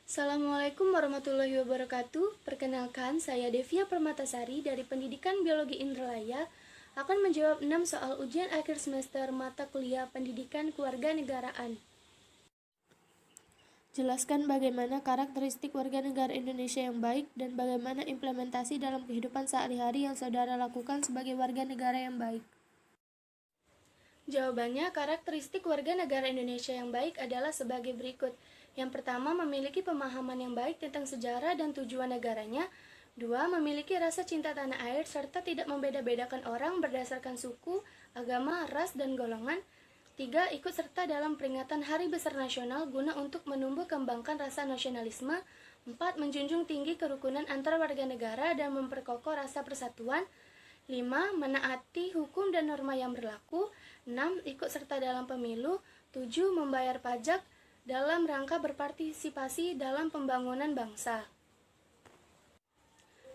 Assalamualaikum warahmatullahi wabarakatuh. Perkenalkan, saya Devia Permatasari dari Pendidikan Biologi Indralaya akan menjawab 6 soal ujian akhir semester mata kuliah Pendidikan Kewarganegaraan. Jelaskan bagaimana karakteristik warga negara Indonesia yang baik dan bagaimana implementasi dalam kehidupan sehari-hari yang saudara lakukan sebagai warga negara yang baik. Jawabannya, karakteristik warga negara Indonesia yang baik adalah sebagai berikut. Yang pertama, memiliki pemahaman yang baik tentang sejarah dan tujuan negaranya. Dua, memiliki rasa cinta tanah air serta tidak membeda-bedakan orang berdasarkan suku, agama, ras, dan golongan. Tiga, ikut serta dalam peringatan Hari Besar Nasional guna untuk menumbuh kembangkan rasa nasionalisme. Empat, menjunjung tinggi kerukunan antar warga negara dan memperkokoh rasa persatuan. 5. Menaati hukum dan norma yang berlaku. 6. Ikut serta dalam pemilu. 7. Membayar pajak dalam rangka berpartisipasi dalam pembangunan bangsa.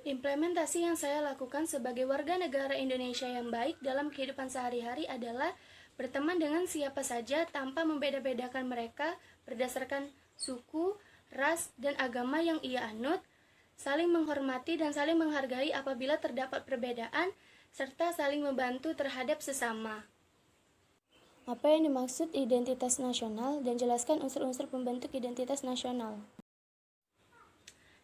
Implementasi yang saya lakukan sebagai warga negara Indonesia yang baik dalam kehidupan sehari-hari adalah berteman dengan siapa saja tanpa membeda-bedakan mereka berdasarkan suku, ras, dan agama yang ia anut, saling menghormati dan saling menghargai apabila terdapat perbedaan, serta saling membantu terhadap sesama. Apa yang dimaksud identitas nasional dan jelaskan unsur-unsur pembentuk identitas nasional.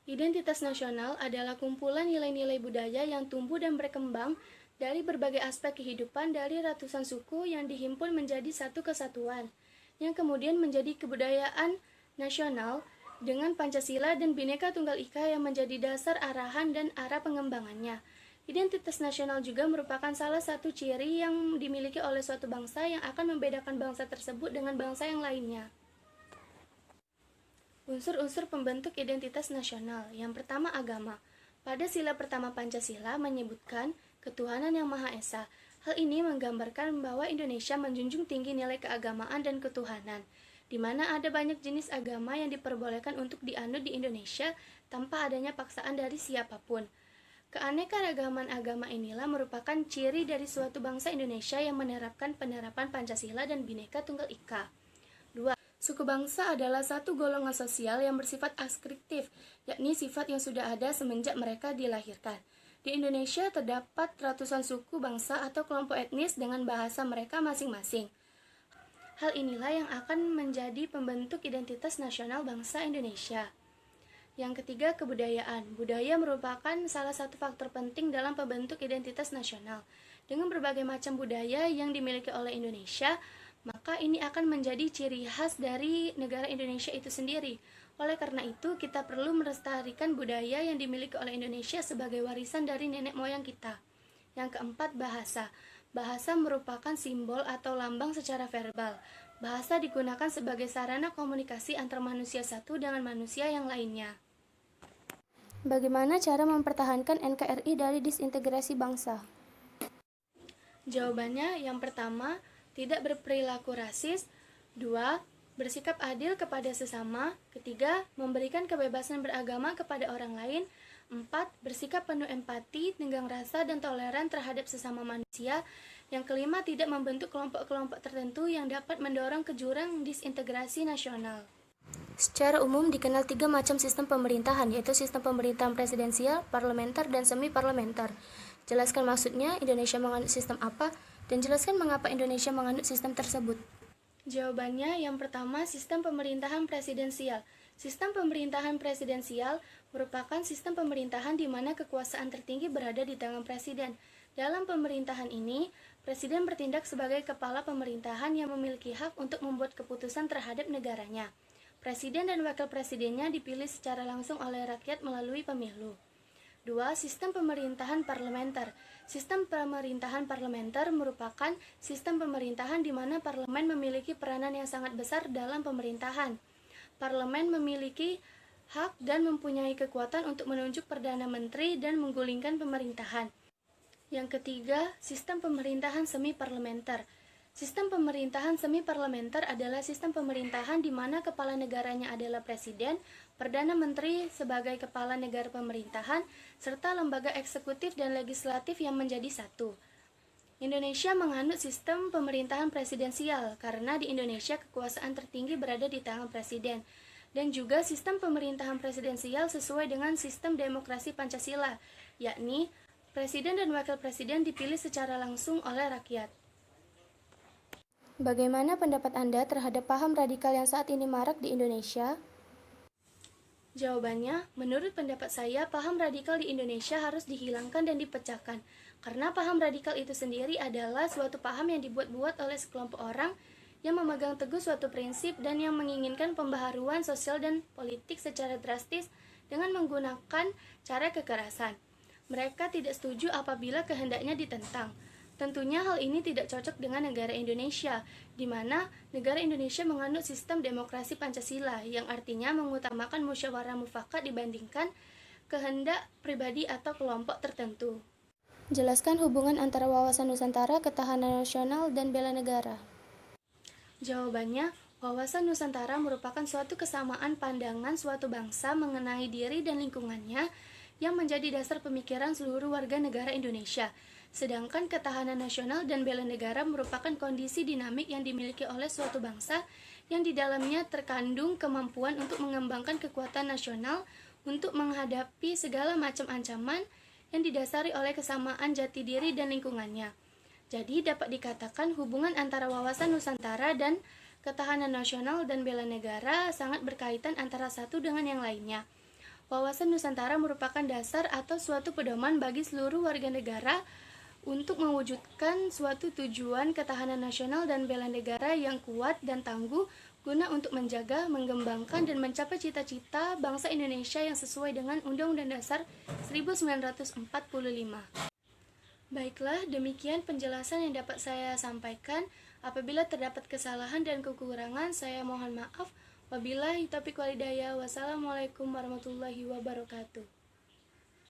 Identitas nasional adalah kumpulan nilai-nilai budaya yang tumbuh dan berkembang dari berbagai aspek kehidupan dari ratusan suku yang dihimpun menjadi satu kesatuan, yang kemudian menjadi kebudayaan nasional dengan Pancasila dan Bhinneka Tunggal Ika yang menjadi dasar arahan dan arah pengembangannya. Identitas nasional juga merupakan salah satu ciri yang dimiliki oleh suatu bangsa yang akan membedakan bangsa tersebut dengan bangsa yang lainnya. Unsur-unsur pembentuk identitas nasional. Yang pertama, agama. Pada sila pertama Pancasila menyebutkan ketuhanan yang Maha Esa. Hal ini menggambarkan bahwa Indonesia menjunjung tinggi nilai keagamaan dan ketuhanan, di mana ada banyak jenis agama yang diperbolehkan untuk dianut di Indonesia tanpa adanya paksaan dari siapapun. Keanekaragaman agama inilah merupakan ciri dari suatu bangsa Indonesia yang menerapkan penerapan Pancasila dan Bhinneka Tunggal Ika. 2. Suku bangsa adalah satu golongan sosial yang bersifat askriptif, yakni sifat yang sudah ada semenjak mereka dilahirkan. Di Indonesia terdapat ratusan suku bangsa atau kelompok etnis dengan bahasa mereka masing-masing. Hal inilah yang akan menjadi pembentuk identitas nasional bangsa Indonesia. Yang ketiga, kebudayaan. Budaya merupakan salah satu faktor penting dalam pembentuk identitas nasional. Dengan berbagai macam budaya yang dimiliki oleh Indonesia, maka ini akan menjadi ciri khas dari negara Indonesia itu sendiri. Oleh karena itu, kita perlu melestarikan budaya yang dimiliki oleh Indonesia sebagai warisan dari nenek moyang kita. Yang keempat, bahasa. Bahasa merupakan simbol atau lambang secara verbal. Bahasa digunakan sebagai sarana komunikasi antar manusia satu dengan manusia yang lainnya. Bagaimana cara mempertahankan NKRI dari disintegrasi bangsa? Jawabannya, yang pertama, tidak berperilaku rasis. 2. Bersikap adil kepada sesama. Ketiga, memberikan kebebasan beragama kepada orang lain. 4. Bersikap penuh empati, tenggang rasa, dan toleran terhadap sesama manusia. Yang kelima, tidak membentuk kelompok-kelompok tertentu yang dapat mendorong ke jurang disintegrasi nasional. Secara umum dikenal 3 macam sistem pemerintahan, yaitu sistem pemerintahan presidensial, parlementer, dan semi-parlementer. Jelaskan maksudnya, Indonesia menganut sistem apa, dan jelaskan mengapa Indonesia menganut sistem tersebut. Jawabannya, yang pertama, sistem pemerintahan presidensial. Sistem pemerintahan presidensial merupakan sistem pemerintahan di mana kekuasaan tertinggi berada di tangan presiden. Dalam pemerintahan ini, presiden bertindak sebagai kepala pemerintahan yang memiliki hak untuk membuat keputusan terhadap negaranya. Presiden dan wakil presidennya dipilih secara langsung oleh rakyat melalui pemilu. 2. Sistem pemerintahan parlementer. Sistem pemerintahan parlementer merupakan sistem pemerintahan di mana parlemen memiliki peranan yang sangat besar dalam pemerintahan. Parlemen memiliki hak dan mempunyai kekuatan untuk menunjuk perdana menteri dan menggulingkan pemerintahan. Yang ketiga, sistem pemerintahan semi-parlementer. Sistem pemerintahan semi-parlementer adalah sistem pemerintahan di mana kepala negaranya adalah presiden, perdana menteri sebagai kepala negara pemerintahan, serta lembaga eksekutif dan legislatif yang menjadi satu. Indonesia menganut sistem pemerintahan presidensial karena di Indonesia kekuasaan tertinggi berada di tangan presiden. dan juga sistem pemerintahan presidensial sesuai dengan sistem demokrasi Pancasila, yakni presiden dan wakil presiden dipilih secara langsung oleh rakyat. Bagaimana pendapat Anda terhadap paham radikal yang saat ini marak di Indonesia? Jawabannya, menurut pendapat saya, paham radikal di Indonesia harus dihilangkan dan dipecahkan, karena paham radikal itu sendiri adalah suatu paham yang dibuat-buat oleh sekelompok orang yang memegang teguh suatu prinsip dan yang menginginkan pembaharuan sosial dan politik secara drastis dengan menggunakan cara kekerasan. Mereka tidak setuju apabila kehendaknya ditentang. Tentunya hal ini tidak cocok dengan negara Indonesia, di mana negara Indonesia menganut sistem demokrasi Pancasila, yang artinya mengutamakan musyawarah mufakat dibandingkan kehendak pribadi atau kelompok tertentu. Jelaskan hubungan antara wawasan Nusantara, ketahanan nasional, dan bela negara. Jawabannya, wawasan Nusantara merupakan suatu kesamaan pandangan suatu bangsa mengenai diri dan lingkungannya yang menjadi dasar pemikiran seluruh warga negara Indonesia. Sedangkan ketahanan nasional dan bela negara merupakan kondisi dinamik yang dimiliki oleh suatu bangsa yang di dalamnya terkandung kemampuan untuk mengembangkan kekuatan nasional untuk menghadapi segala macam ancaman yang didasari oleh kesamaan jati diri dan lingkungannya. Jadi dapat dikatakan hubungan antara wawasan Nusantara dan ketahanan nasional dan bela negara sangat berkaitan antara satu dengan yang lainnya. Wawasan Nusantara merupakan dasar atau suatu pedoman bagi seluruh warga negara untuk mewujudkan suatu tujuan ketahanan nasional dan bela negara yang kuat dan tangguh guna untuk menjaga, mengembangkan, dan mencapai cita-cita bangsa Indonesia yang sesuai dengan Undang-Undang Dasar 1945. Baiklah, demikian penjelasan yang dapat saya sampaikan. Apabila terdapat kesalahan dan kekurangan, saya mohon maaf. Wabillahi taufiq wal hidayah. Wassalamualaikum warahmatullahi wabarakatuh.